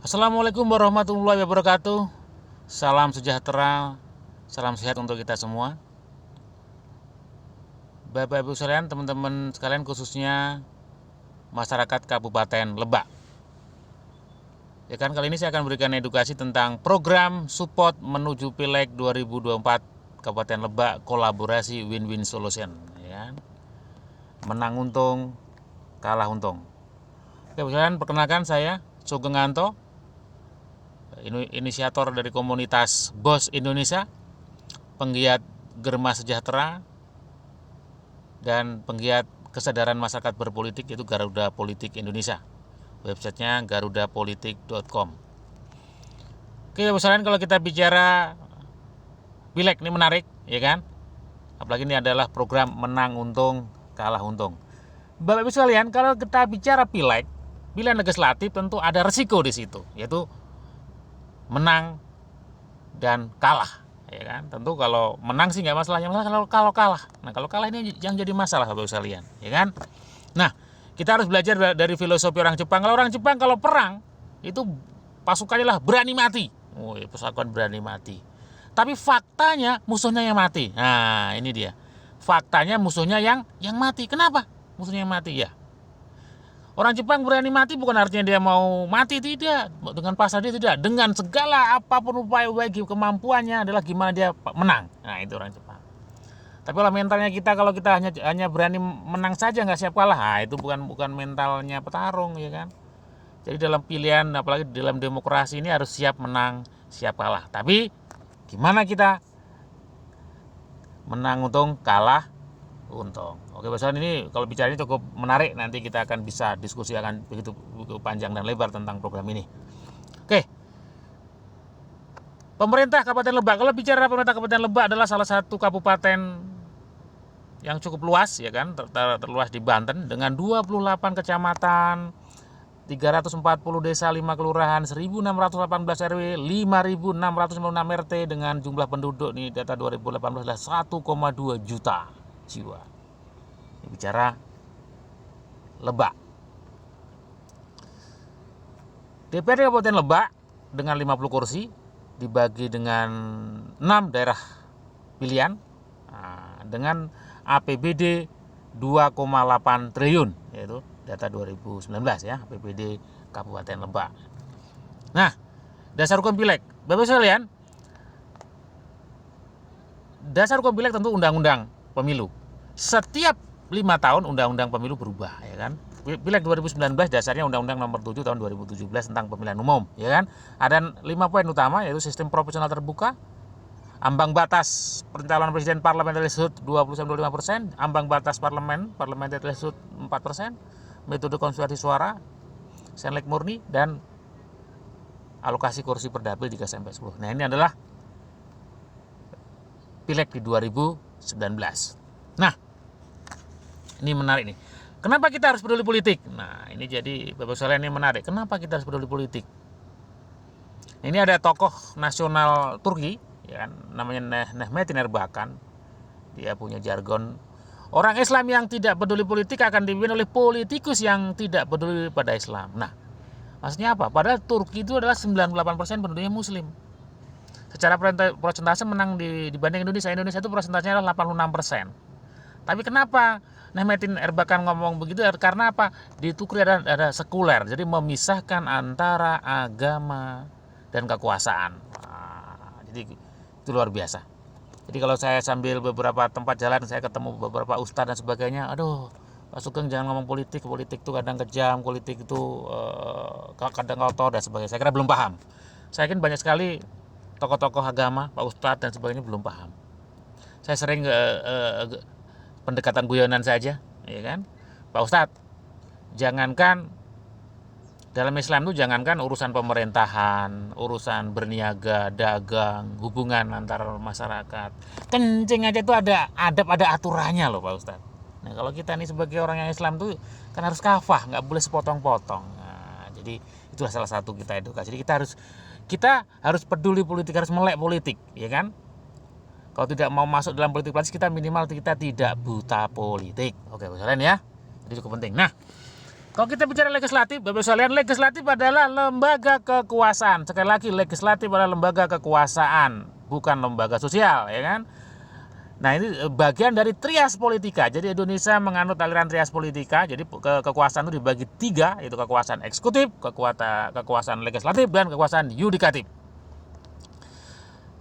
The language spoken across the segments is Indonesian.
Assalamualaikum warahmatullahi wabarakatuh. Salam sejahtera, salam sehat untuk kita semua. Bapak Ibu sekalian, teman-teman sekalian, khususnya masyarakat Kabupaten Lebak. Ya kan, kali ini saya akan berikan edukasi tentang program support menuju Pileg 2024 Kabupaten Lebak, kolaborasi win-win solution, ya kan? Menang untung, kalah untung. Oke, sekalian, perkenalkan saya Sugeng Anto, inisiator dari komunitas BOS Indonesia, penggiat Germa Sejahtera, dan penggiat kesadaran masyarakat berpolitik, yaitu Garuda Politik Indonesia. Websitenya garudapolitik.com. Oke, misalnya kalau kita bicara Pileg, ini menarik, ya kan? Apalagi ini adalah program menang untung, kalah untung. Bapak Ibu sekalian, kalau kita bicara Pileg, pilihan legislatif tentu ada resiko di situ, yaitu menang dan kalah, ya kan? Tentu kalau menang sih nggak masalah, yang masalah kalau kalah. Nah, kalau kalah ini yang jadi masalah, Bapak Ibu sekalian, ya kan? Nah, kita harus belajar dari filosofi orang Jepang. Kalau orang Jepang kalau perang itu pasukannya lah berani mati. Oh, pasukan berani mati. Tapi faktanya musuhnya yang mati. Nah, ini dia. Faktanya musuhnya yang mati. Kenapa? Musuhnya yang mati ya. Orang Jepang berani mati bukan artinya dia mau mati, tidak. Dengan pasal dia tidak. Dengan segala apapun upaya kemampuannya adalah gimana dia menang. Nah, itu orang Jepang. Tapi kalau mentalnya kita, kalau kita hanya berani menang saja nggak siap kalah, nah, itu bukan mentalnya petarung, ya kan. Jadi dalam pilihan, apalagi dalam demokrasi ini harus siap menang, siap kalah. Tapi gimana kita menang untung, kalah untung. Oke, Bapak ini kalau bicaranya cukup menarik, nanti kita akan bisa diskusi akan begitu panjang dan lebar tentang program ini. Oke. Pemerintah Kabupaten Lebak, kalau bicara pemerintah Kabupaten Lebak adalah salah satu kabupaten yang cukup luas, ya kan, terluas di Banten dengan 28 kecamatan, 340 desa, 5 kelurahan, 1618 RW, 5656 RT dengan jumlah penduduk nih data 2018 adalah 1,2 juta jiwa. Ini bicara Lebak. DPRD Kabupaten Lebak dengan 50 kursi dibagi dengan 6 daerah pilihan dengan APBD 2,8 triliun, yaitu data 2019 ya, APBD Kabupaten Lebak. Nah, dasar hukum Pileg, Bapak sekalian, dasar hukum Pileg tentu undang-undang pemilu. Setiap 5 tahun undang-undang pemilu berubah, ya kan. Pileg 2019 dasarnya Undang-Undang Nomor 7 tahun 2017 tentang pemilihan umum, ya kan. Ada 5 poin utama, yaitu sistem proporsional terbuka, ambang batas pencalonan presiden parliamentary threshold 20-25%, ambang batas parliamentary threshold 4%, metode konsultasi suara, senlek murni, dan alokasi kursi per dapil 3-10. Nah, ini adalah Pileg di 2019. Nah, ini menarik nih. Kenapa kita harus peduli politik? Nah, ini jadi Bapak sekalian, ini menarik. Kenapa kita harus peduli politik? Ini ada tokoh nasional Turki, ya kan, namanya Mehmet Erbakan. Dia punya jargon, orang Islam yang tidak peduli politik akan dipimpin oleh politikus yang tidak peduli pada Islam. Nah, maksudnya apa? Padahal Turki itu adalah 98% penduduknya Muslim. Secara persentase menang dibanding Indonesia. Indonesia itu persentasenya adalah 86%. Tapi kenapa Mehmet Erbakan ngomong begitu? Karena apa? Di Turki ada sekuler, jadi memisahkan antara agama dan kekuasaan. Nah, jadi itu luar biasa. Jadi kalau saya sambil beberapa tempat jalan, saya ketemu beberapa ustadz dan sebagainya, aduh, Pak Sugeng jangan ngomong politik itu kadang kejam, politik itu kadang kotor dan sebagainya. Saya kira belum paham. Saya yakin banyak sekali tokoh-tokoh agama, Pak Ustadz dan sebagainya belum paham. Saya sering pendekatan guyonan saja, ya kan, Pak Ustadz, jangankan dalam Islam itu jangankan urusan pemerintahan, urusan berniaga, dagang, hubungan antar masyarakat, kencing aja itu ada adab, ada aturannya loh Pak Ustadz. Nah, kalau kita nih sebagai orang yang Islam tuh kan harus kafah, nggak boleh sepotong-potong. Nah, jadi itulah salah satu kita edukasi. Jadi kita harus peduli politik, harus melek politik, ya kan. Kalau tidak mau masuk dalam politik kita minimal kita tidak buta politik. Oke, kalian ya. Jadi cukup penting. Nah, Kalau kita bicara legislatif, Bapak sekalian, legislatif adalah lembaga kekuasaan. Sekali lagi, legislatif adalah lembaga kekuasaan, bukan lembaga sosial, ya kan? Nah, ini bagian dari trias politika. Jadi Indonesia menganut aliran trias politika. Jadi kekuasaan itu dibagi 3, yaitu kekuasaan eksekutif, kekuasaan legislatif, dan kekuasaan yudikatif.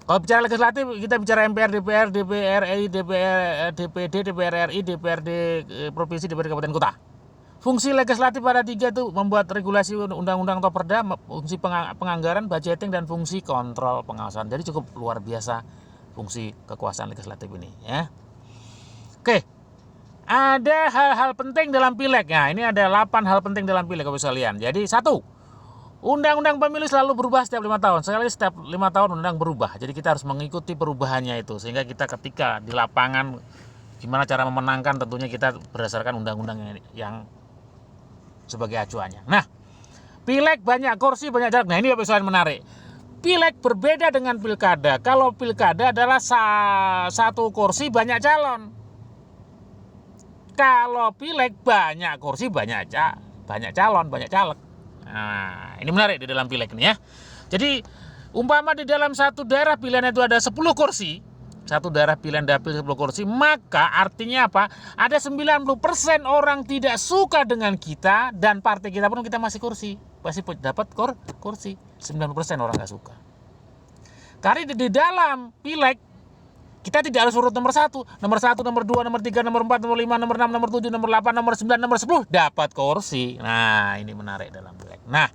Kalau bicara legislatif, kita bicara MPR, DPR, DPR RI, DPD, DPR RI, DPRD provinsi, DPRD kabupaten kota. Fungsi legislatif pada 3 itu membuat regulasi undang-undang atau perda, fungsi penganggaran, budgeting, dan fungsi kontrol pengawasan. Jadi cukup luar biasa fungsi kekuasaan legislatif ini, ya. Oke, ada hal-hal penting dalam pileg. Nah, ini ada 8 hal penting dalam pileg, Bapak sekalian. Jadi 1, undang-undang pemilu selalu berubah setiap 5 tahun. Sekali setiap 5 tahun undang berubah. Jadi kita harus mengikuti perubahannya itu, sehingga kita ketika di lapangan gimana cara memenangkan, tentunya kita berdasarkan undang-undang yang sebagai acuannya. Nah, pileg banyak kursi, banyak jarak. Nah, ini Bapak sekalian menarik. Pileg berbeda dengan pilkada. Kalau pilkada adalah satu kursi banyak calon. Kalau pileg banyak kursi banyak calon, banyak caleg. Nah, ini menarik di dalam pileg ini, ya. Jadi, umpama di dalam satu daerah pilihan itu ada 10 kursi, satu daerah pilihan dapil 10 kursi, maka artinya apa? Ada 90% orang tidak suka dengan kita, dan partai kita pun kita masih kursi, pasti dapat kursi. 90% orang nggak suka. Karena di dalam pileg kita tidak harus urut nomor 1, nomor 2, nomor 3, nomor 4, nomor 5, nomor 6, nomor 7, nomor 8, nomor 9, nomor 10 dapat kursi. Nah, ini menarik dalam pileg. Nah,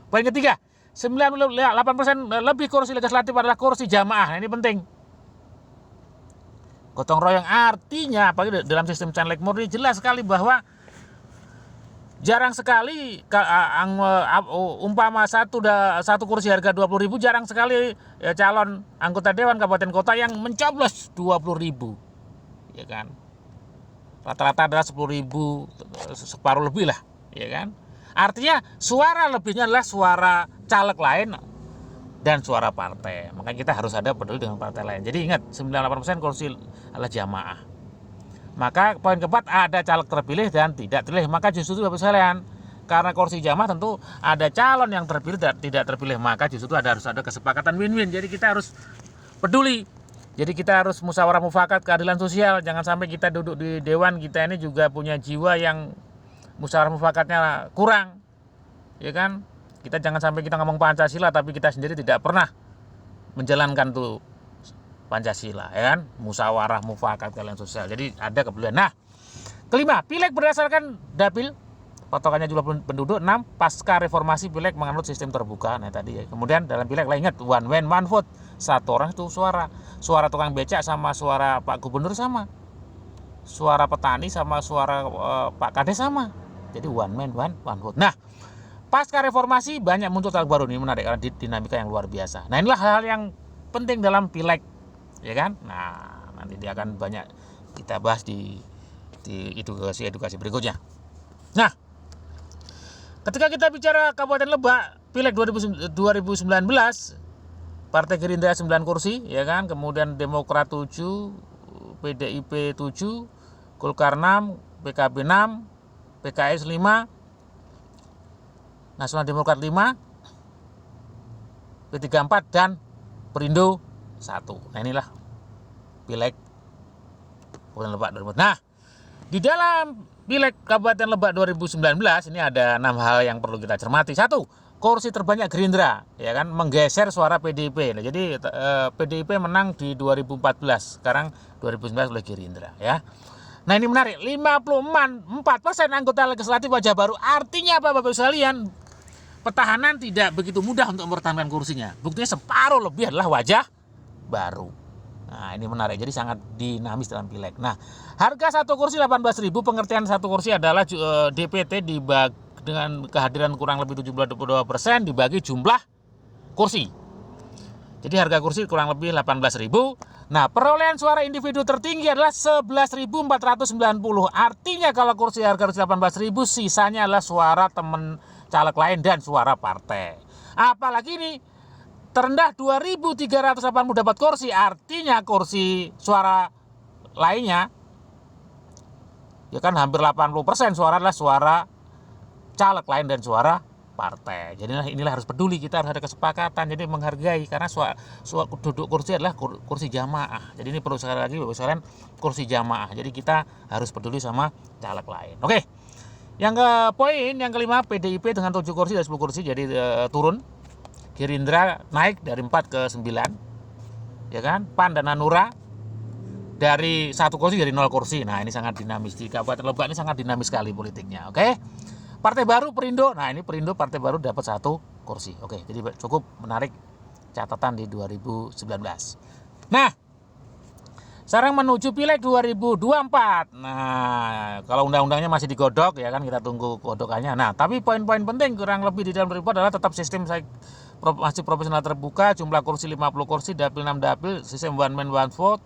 poin ketiga, 98% lebih kursi legislatif adalah kursi jamaah. Nah, ini penting. Gotong royong artinya apalagi dalam sistem caleg murni jelas sekali bahwa jarang sekali umpama satu kursi harga 20.000, jarang sekali ya, calon anggota dewan kabupaten kota yang mencoblos 20.000, ya kan? Rata-rata adalah 10.000, separuh lebih lah, ya kan? Artinya suara lebihnya adalah suara caleg lain dan suara partai. Makanya kita harus ada peduli dengan partai lain. Jadi ingat, 98% kursi adalah jamaah. Maka poin keempat, ada caleg terpilih dan tidak terpilih. Maka justru itu Bapak sekalian, karena kursi jamaah tentu ada calon yang terpilih dan tidak terpilih. Maka justru itu harus ada kesepakatan win-win. Jadi kita harus peduli. Jadi kita harus musyawarah mufakat keadilan sosial. Jangan sampai kita duduk di dewan, kita ini juga punya jiwa yang musyawarah mufakatnya kurang, ya kan? Kita jangan sampai kita ngomong Pancasila tapi kita sendiri tidak pernah menjalankan tuh Pancasila, ya kan? Musyawarah mufakat keadilan sosial. Jadi ada kepedulian. Nah, kelima, pileg berdasarkan dapil, patokannya jumlah penduduk. 6, pasca reformasi pileg menganut sistem terbuka. Nah, tadi ya. Kemudian dalam pileg lah ingat, one man one vote. Satu orang itu suara. Suara tukang becak sama suara Pak Gubernur sama. Suara petani sama suara Pak Kades sama. Jadi one man one vote. Nah, pasca reformasi banyak muncul caleg baru. Ini menarik karena dinamika yang luar biasa. Nah, inilah hal yang penting dalam pileg, ya kan? Nah, nanti dia akan banyak kita bahas di edukasi berikutnya. Nah, ketika kita bicara Kabupaten Lebak, pileg 2019, Partai Gerindra 9 kursi, ya kan? Kemudian Demokrat 7, PDIP 7, Golkar 6, PKB 6, PKS 5, Nasional Demokrat 5, P3 4, dan Perindo 1. Nah, inilah pileg Kabupaten Lebak 2019. Nah, di dalam pileg Kabupaten Lebak 2019 ini ada 6 hal yang perlu kita cermati. 1, kursi terbanyak Gerindra, ya kan, menggeser suara PDIP. Nah, jadi PDIP menang di 2014, sekarang 2019 oleh Gerindra, ya. Nah, ini menarik, 54% anggota legislatif wajah baru. Artinya apa Bapak sekalian? Petahana tidak begitu mudah untuk mempertahankan kursinya. Buktinya separuh lebih adalah wajah baru. Nah, ini menarik, jadi sangat dinamis dalam pileg. Nah, harga satu kursi 18.000, pengertian satu kursi adalah DPT dengan kehadiran kurang lebih 72% dibagi jumlah kursi. Jadi harga kursi kurang lebih 18.000. Nah, perolehan suara individu tertinggi adalah 11.490. Artinya kalau kursi harga 18.000, sisanya adalah suara teman caleg lain dan suara partai. Apalagi ini terendah 2.380 dapat kursi, artinya kursi suara lainnya ya kan hampir 80% suara adalah suara caleg lain dan suara partai. Jadi inilah harus peduli, kita harus ada kesepakatan, jadi menghargai, karena duduk kursi adalah kursi jamaah. Jadi ini perlu sekali lagi Bapak sekalian, kursi jamaah. Jadi kita harus peduli sama caleg lain. Oke. Yang poin yang kelima, PDIP dengan 7 kursi dari 10 kursi jadi turun. Gerindra naik dari 4 ke 9. Ya kan? PAN dan Hanura dari 1 kursi jadi 0 kursi. Nah, ini sangat dinamis. Di Kabupaten Lebak ini sangat dinamis sekali politiknya. Oke. Partai baru Perindo. Nah, ini Perindo partai baru dapat 1 kursi. Oke, jadi cukup menarik catatan di 2019. Nah, sekarang menuju Pileg 2024. Nah, kalau undang-undangnya masih digodok ya kan, kita tunggu godokannya. Nah, tapi poin-poin penting kurang lebih di dalam report adalah tetap sistem masih proporsional terbuka, jumlah kursi 50 kursi, dapil 6 dapil, sistem one man one vote.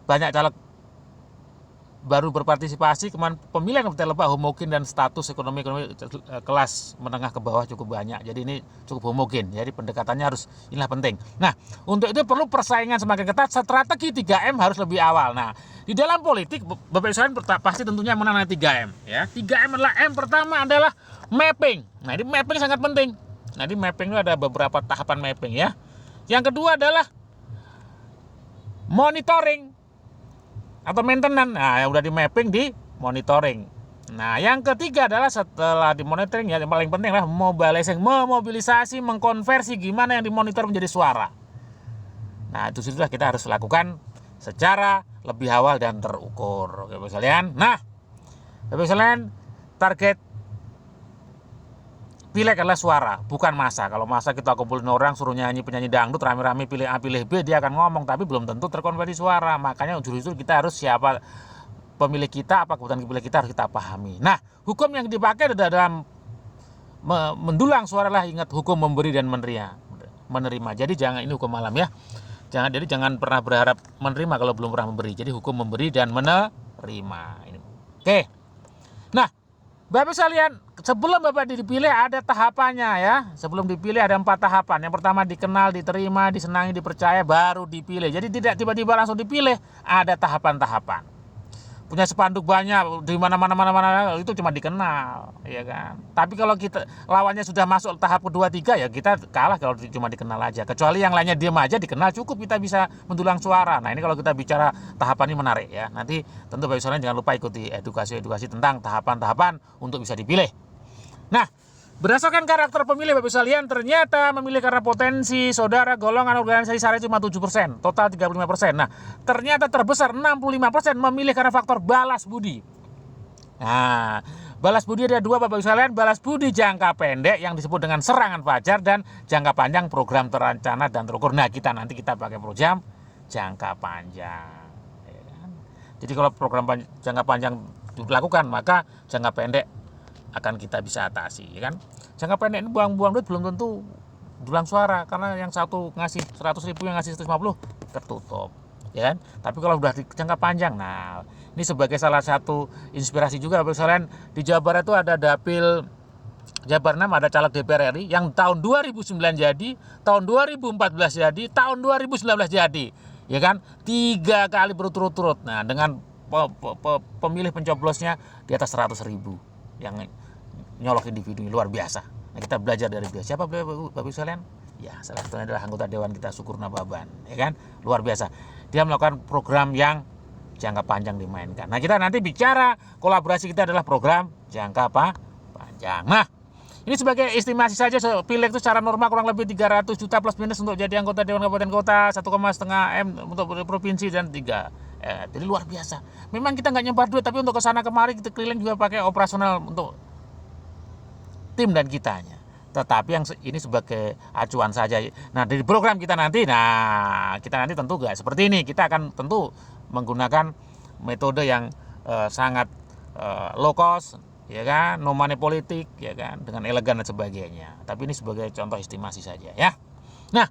Banyak caleg baru berpartisipasi, kemudian pemilihan Kabupaten Lebak homogen dan status ekonomi kelas menengah ke bawah cukup banyak. Jadi ini cukup homogen. Jadi pendekatannya inilah penting. Nah, untuk itu perlu persaingan semakin ketat, strategi 3M harus lebih awal. Nah, di dalam politik Bapak Ibu sekalian pasti tentunya mengenai 3M ya. 3M adalah pertama adalah mapping. Nah, ini mapping sangat penting. Nah, di mapping itu ada beberapa tahapan mapping ya. Yang kedua adalah monitoring atau maintenance. Nah, yang udah di mapping di monitoring. Nah, yang ketiga adalah setelah di monitoring ya, yang paling penting adalah memobilisasi, mengkonversi gimana yang dimonitor menjadi suara. Nah, itu sudah kita harus lakukan secara lebih awal dan terukur. Oke, Bapak sekalian. Nah, Bapak sekalian, target Pileg adalah suara, bukan masa. Kalau masa kita kumpulin orang, suruh nyanyi penyanyi dangdut, rame-rame pilih A, pilih B, dia akan ngomong, tapi belum tentu terkonversi suara. Makanya justru kita harus siapa pemilih kita, apa kebutuhan pemilih kita harus kita pahami. Nah, hukum yang dipakai dalam mendulang suara lah, ingat hukum memberi dan menerima. Jadi jangan, ini hukum malam ya. Jangan pernah berharap menerima kalau belum pernah memberi. Jadi hukum memberi dan menerima. Oke. Nah, Bapak sekalian, sebelum Bapak dipilih ada tahapannya ya. Sebelum dipilih ada 4 tahapan. Yang pertama dikenal, diterima, disenangi, dipercaya, baru dipilih. Jadi tidak tiba-tiba langsung dipilih, ada tahapan-tahapan. Punya spanduk banyak di mana-mana itu cuma dikenal, ya kan. Tapi kalau kita lawannya sudah masuk tahap kedua 3 ya kita kalah kalau cuma dikenal aja. Kecuali yang lainnya diam aja, dikenal cukup kita bisa mendulang suara. Nah, ini kalau kita bicara tahapan ini menarik ya. Nanti tentu Bapak Ibu jangan lupa ikuti edukasi tentang tahapan-tahapan untuk bisa dipilih. Nah, berdasarkan karakter pemilih Bapak sekalian, ternyata memilih karena potensi, saudara, golongan, organisasi syarat cuma 7%, total 35%. Nah, ternyata terbesar 65% memilih karena faktor balas budi. Nah, balas budi ada 2 Bapak sekalian, balas budi jangka pendek yang disebut dengan serangan fajar, dan jangka panjang program terencana dan terukur. Nah, nanti kita pakai program jangka panjang. Ya kan? Jadi kalau program jangka panjang dilakukan, maka jangka pendek akan kita bisa atasi, ya kan? Jangka pendek ini buang-buang duit belum tentu dulang suara, karena yang satu ngasih 100.000, yang ngasih 150 tertutup, ya kan? Tapi kalau udah di jangka panjang, nah ini sebagai salah satu inspirasi juga Bapak sekalian, di Jawa Barat itu ada dapil Jabar 6, ada caleg DPR RI yang tahun 2009 jadi, tahun 2014 jadi, tahun 2019 jadi, ya kan? 3 kali berturut-turut. Nah, dengan pemilih pencoblosnya di atas 100.000 yang nyolok individu, luar biasa. Nah, kita belajar dari dia. Siapa Bapak sekalian? Ya, salah satunya adalah anggota dewan kita, Syukur Nababan, ya kan? Luar biasa. Dia melakukan program yang jangka panjang dimainkan. Nah, kita nanti bicara kolaborasi kita itu program jangka panjang. Nah, ini sebagai estimasi saja, Pileg itu secara normal kurang lebih 300 juta plus minus untuk jadi anggota dewan kabupaten kota, 1,5 M untuk provinsi, dan 3. Jadi luar biasa. Memang kita nggak nyebar duit, tapi untuk kesana kemari kita keliling juga pakai operasional untuk tim dan kitanya. Tetapi yang ini sebagai acuan saja. Nah, dari program kita nanti tentu nggak seperti ini. Kita akan tentu menggunakan metode yang sangat low cost, ya kan, no money politik, ya kan, dengan elegan dan sebagainya. Tapi ini sebagai contoh estimasi saja ya. Nah,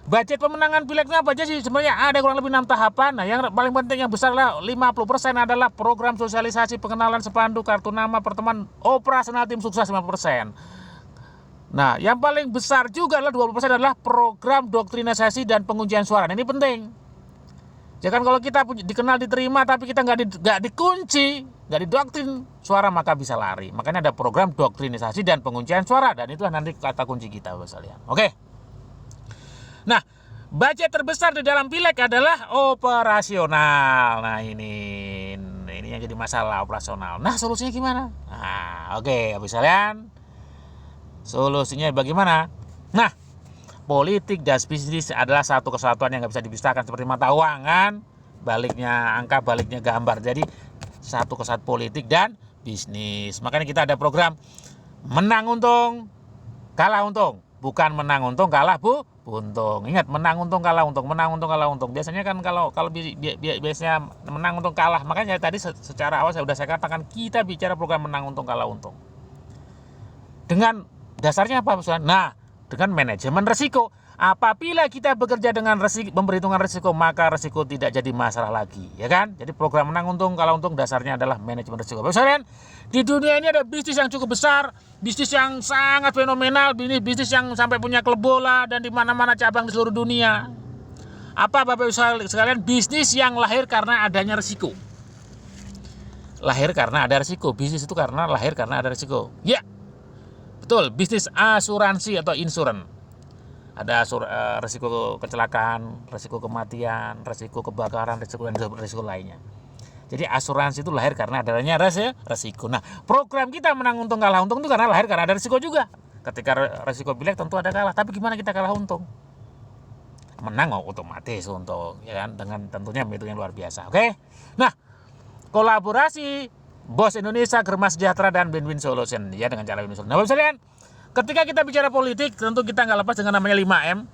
budget pemenangan Pilegnya apa aja sih? Sebenarnya ada kurang lebih 6 tahapan. Nah, yang paling penting yang besar adalah 50% adalah program sosialisasi, pengenalan spanduk, kartu nama, pertemuan, operasional tim sukses 50%. Nah, yang paling besar juga adalah 20% adalah program doktrinisasi dan penguncian suara. Nah, ini penting. Ya kan kalau kita dikenal diterima tapi kita nggak dikunci, nggak didoktrin suara, maka bisa lari. Makanya ada program doktrinisasi dan penguncian suara, dan itulah nanti kata kunci kita, Bapak sekalian. Oke. Nah, budget terbesar di dalam pileg adalah operasional. Nah, ini yang jadi masalah, operasional. Nah, solusinya gimana? Nah, oke, Bapak sekalian. Solusinya bagaimana? Nah, politik dan bisnis adalah satu kesatuan yang nggak bisa dipisahkan, seperti mata uang kan, baliknya angka, baliknya gambar. Jadi satu kesatuan politik dan bisnis. Makanya kita ada program menang untung, kalah untung, bukan menang untung, kalah buntung. Ingat, menang untung, kalah untung, menang untung, kalah untung. Biasanya kan kalau biasanya menang untung, kalah. Makanya tadi secara awal saya katakan kita bicara program menang untung, kalah untung. Dengan dasarnya apa, Pak? Nah, dengan manajemen resiko. Apabila kita bekerja dengan memperhitungkan resiko, maka resiko tidak jadi masalah lagi, ya kan? Jadi program menang untung, kalah untung dasarnya adalah manajemen resiko. Bapak di dunia ini ada bisnis yang cukup besar, bisnis yang sangat fenomenal, bisnis yang sampai punya klub bola dan di mana-mana cabang di seluruh dunia. Apa Bapak sekalian? Bisnis yang lahir karena adanya resiko. Lahir karena ada resiko. Bisnis itu lahir karena ada resiko. Ya. Betul, bisnis asuransi atau insurans. Ada resiko kecelakaan, resiko kematian, resiko kebakaran, resiko lainnya. Jadi asuransi itu lahir karena adanya resiko. Nah, program kita menang untung, kalah untung itu karena lahir karena ada resiko juga. Ketika resiko pileg tentu ada kalah, tapi gimana kita kalah untung? Menang otomatis untung, ya kan? Dengan tentunya metode yang luar biasa. Oke. Nah, kolaborasi Bos Indonesia, Germas Sejahtera, dan Win-Win Solution, ya, dengan cara Win-Win Solution. Nah, Bapak sekalian, ketika kita bicara politik, tentu kita nggak lepas dengan namanya 5M.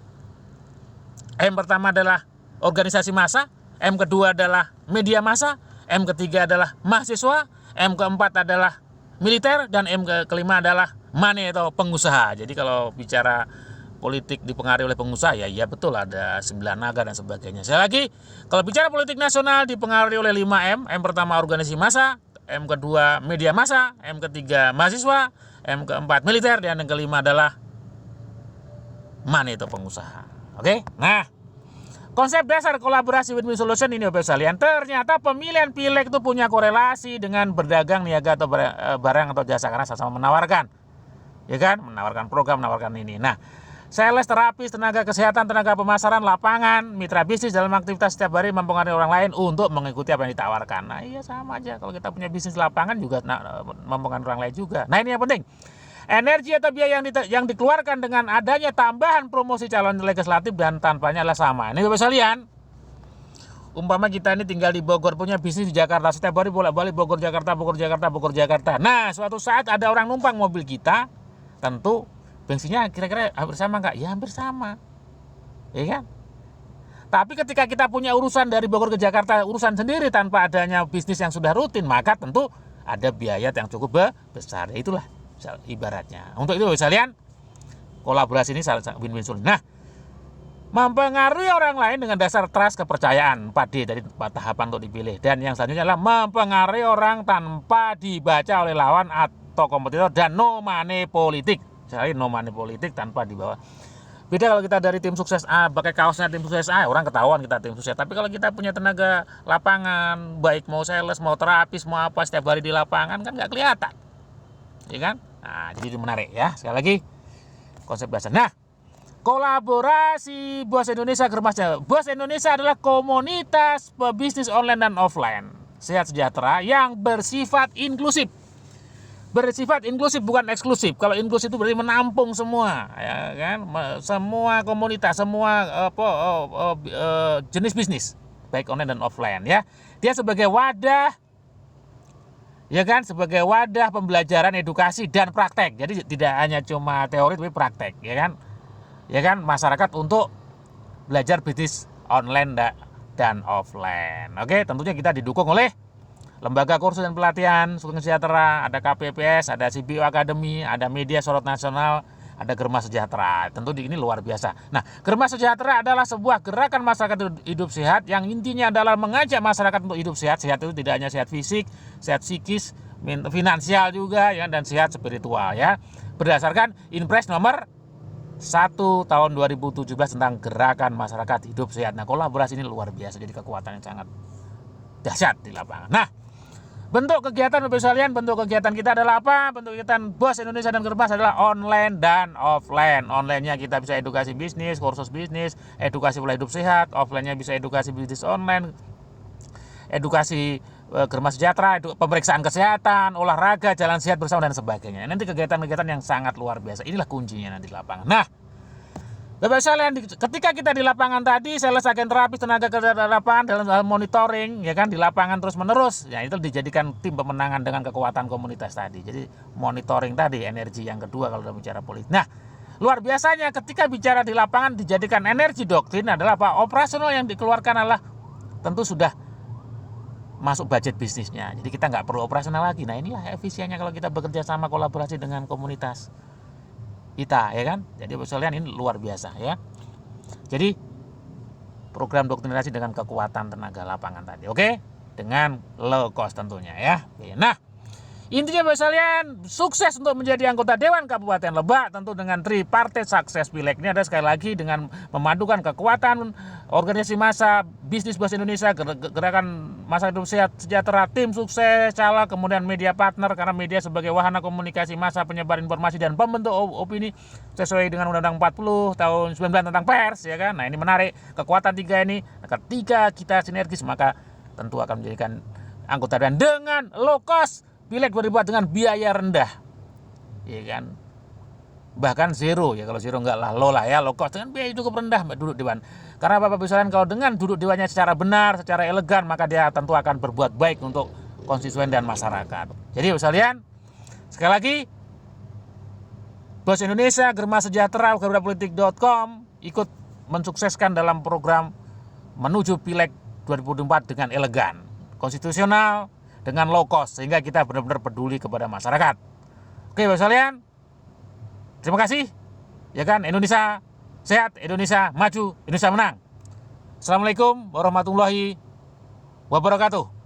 M pertama adalah organisasi massa, M kedua adalah media massa, M ketiga adalah mahasiswa, M keempat adalah militer, dan M kelima adalah money atau pengusaha. Jadi kalau bicara politik dipengaruhi oleh pengusaha, ya betul, ada 9 naga dan sebagainya. Sekali lagi, kalau bicara politik nasional dipengaruhi oleh 5M. M pertama organisasi massa, M kedua media massa, M ketiga mahasiswa, M keempat militer, dan yang kelima adalah money atau pengusaha. Oke? Nah, konsep dasar kolaborasi win-win solution ini, Bapak sekalian, ternyata pemilihan pileg itu punya korelasi dengan berdagang, niaga, atau barang atau jasa, karena sama-sama menawarkan. Ya kan? Menawarkan program, menawarkan ini. Nah, sales, terapis, tenaga kesehatan, tenaga pemasaran, lapangan, mitra bisnis dalam aktivitas setiap hari mempengaruhi orang lain untuk mengikuti apa yang ditawarkan. Nah, iya sama aja. Kalau kita punya bisnis lapangan juga mempengaruhi orang lain juga. Nah, ini yang penting. Energi atau biaya yang dikeluarkan dengan adanya tambahan promosi calon legislatif dan tanpanya adalah sama. Ini Bapak sekalian, umpama kita ini tinggal di Bogor, punya bisnis di Jakarta, setiap hari bolak-balik Bogor Jakarta, Bogor Jakarta, Bogor Jakarta. Nah, suatu saat ada orang numpang mobil kita, tentu bensinnya kira-kira hampir sama nggak? Ya hampir sama, ya kan? Tapi ketika kita punya urusan dari Bogor ke Jakarta, urusan sendiri tanpa adanya bisnis yang sudah rutin, maka tentu ada biaya yang cukup besar. Itulah ibaratnya. Untuk itu sekalian, kolaborasi ini salah satu win-win solution. Nah, mempengaruhi orang lain dengan dasar trust, kepercayaan, 4D dari 4 tahapan untuk dipilih. Dan yang selanjutnya adalah mempengaruhi orang tanpa dibaca oleh lawan atau kompetitor, dan no money politik. Sekali no money politik tanpa dibawa. Beda kalau kita dari tim sukses A, pakai kaosnya tim sukses A, orang ketahuan kita tim sukses. Tapi kalau kita punya tenaga lapangan, baik mau sales, mau terapis, mau apa, setiap hari di lapangan kan nggak kelihatan, ya kan? Nah, jadi itu menarik ya. Sekali lagi, konsep dasar. Nah, kolaborasi Bos Indonesia, Germas Sejahtera. Bos Indonesia adalah komunitas pebisnis online dan offline sehat sejahtera yang bersifat inklusif. Bersifat inklusif, bukan eksklusif. Kalau inklusif itu berarti menampung semua, ya kan? Semua komunitas, semua jenis bisnis, baik online dan offline, ya. Dia sebagai wadah, ya kan, sebagai wadah pembelajaran, edukasi, dan praktek. Jadi tidak hanya cuma teori tapi praktek, ya kan? Ya kan, masyarakat untuk belajar bisnis online dan offline. Oke, tentunya kita didukung oleh lembaga kursus dan pelatihan Sugeng Sejahtera, ada KPPS, ada CBO Academy, ada Media Sorot Nasional, ada Germas Sejahtera. Tentu ini luar biasa. Nah, Germas Sejahtera adalah sebuah gerakan masyarakat hidup sehat yang intinya adalah mengajak masyarakat untuk hidup sehat. Sehat itu tidak hanya sehat fisik, sehat psikis, finansial juga, ya, dan sehat spiritual, ya. Berdasarkan Inpres nomor 1 tahun 2017 tentang Gerakan Masyarakat Hidup Sehat. Nah, kolaborasi ini luar biasa, jadi kekuatan yang sangat dahsyat di lapangan. Nah, bentuk kegiatan Bapak sekalian, bentuk kegiatan kita adalah apa? Bentuk kegiatan BOS Indonesia dan Germas adalah online dan offline. Online-nya kita bisa edukasi bisnis, kursus bisnis, edukasi pola hidup sehat. Offline-nya bisa edukasi bisnis online, edukasi Germas Sejahtera, pemeriksaan kesehatan, olahraga, jalan sehat bersama dan sebagainya. Nanti kegiatan-kegiatan yang sangat luar biasa. Inilah kuncinya nanti di lapangan. Nah, Bapak sekalian, ketika kita di lapangan tadi, sales agen terapis, tenaga kerja di lapangan dalam hal monitoring, ya kan, di lapangan terus menerus, ya itu dijadikan tim pemenangan dengan kekuatan komunitas tadi. Jadi monitoring tadi energi yang kedua kalau dalam bicara politik. Nah, luar biasanya ketika bicara di lapangan dijadikan energi doktrin adalah apa? Operasional yang dikeluarkan adalah tentu sudah masuk budget bisnisnya. Jadi kita nggak perlu operasional lagi. Nah, inilah efisiennya kalau kita bekerja sama kolaborasi dengan komunitas kita, ya kan. Jadi Bapak sekalian, ini luar biasa ya. Jadi program doktrinasi dengan kekuatan tenaga lapangan tadi, oke, dengan low cost tentunya ya. Nah, intinya Bapak sekalian, sukses untuk menjadi anggota Dewan Kabupaten Lebak tentu dengan tripartite sukses pileg. Ini ada sekali lagi dengan memadukan kekuatan organisasi massa, bisnis BOS Indonesia, gerakan masa hidup sehat sejahtera, tim sukses, caleg, kemudian media partner, karena media sebagai wahana komunikasi massa, penyebar informasi dan pembentuk opini sesuai dengan Undang-Undang 40 tahun 19 tentang pers, ya kan. Nah, ini menarik, kekuatan tiga ini. Ketika kita sinergis maka tentu akan menjadikan anggota Dewan dengan low cost. Pileg dibuat dengan biaya rendah, ya kan, bahkan zero ya, kalau zero enggak lah, low lah ya, low cost dengan biaya cukup rendah duduk dewan. Karena Bapak Ibu sekalian, kalau dengan duduk dewannya secara benar, secara elegan, maka dia tentu akan berbuat baik untuk konstituen dan masyarakat. Jadi Bapak sekalian, sekali lagi, BOS Indonesia, Germas Sejahtera, garudapolitik.com ikut mensukseskan dalam program menuju Pileg 2024 dengan elegan, konstitusional, dengan low cost, sehingga kita benar-benar peduli kepada masyarakat. Oke Bapak sekalian, terima kasih, ya kan. Indonesia sehat, Indonesia maju, Indonesia menang. Assalamualaikum warahmatullahi wabarakatuh.